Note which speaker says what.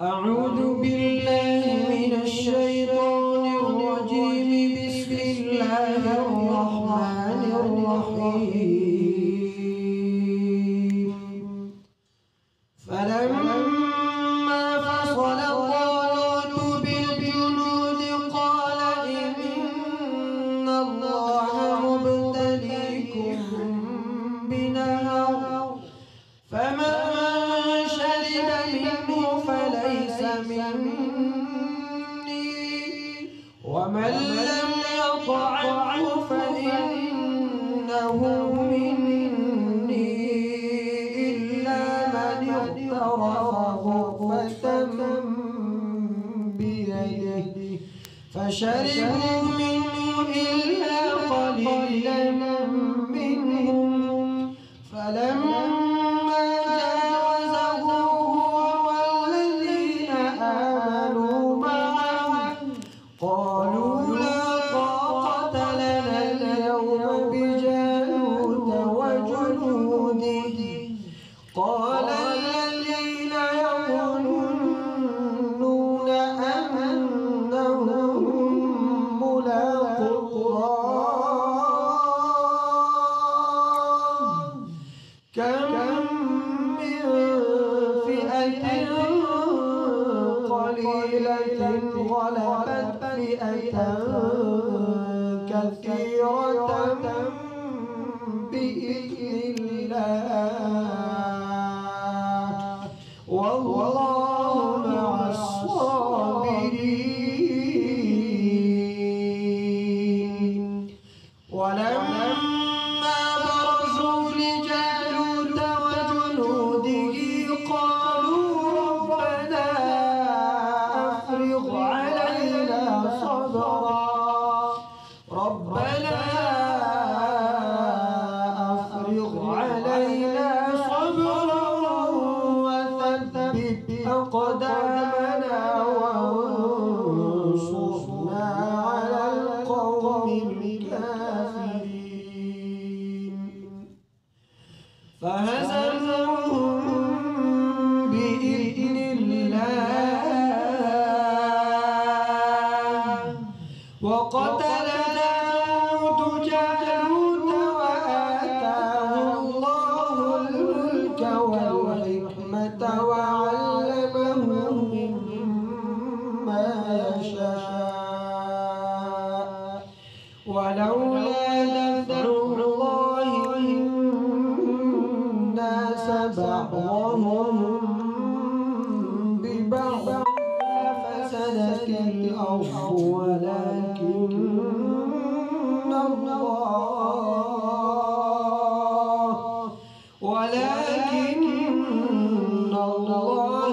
Speaker 1: أعوذ بالله من الشيطان الرجيم. بسم الله الرحمن الرحيم. فلما فصل طالوت بالجنود قال إن الله مبتليكم بنهر فمن شرب منه فليس مني ومن لم يطعمه فإنه مني إلا من اغترف غرفة بيده فشربوا منه إلا قليلا منهم. فلما جاوزه هو والذين آمنوا معه قالوا لا طاقة لنا اليوم بجالوت وجنوده. قال الذين يظنون أنهم ملاقو الله كم من فئة قليلة غلبت فئة كثيرة بإذن الله والله مع الصابرين. ولما برزوا لجالوت وجنوده قالوا ربنا أفرغ علينا صبرا وثبت أقدامنا وانصرنا على القوم الكافرين. فهزموهم بإذن الله وقتل داود جالوت وآتاه الله الملك والحكمة وعلمه مما يشاء. ولولا دفع الله الناس بعضهم ببعض لفسدت الأرض ولكن الله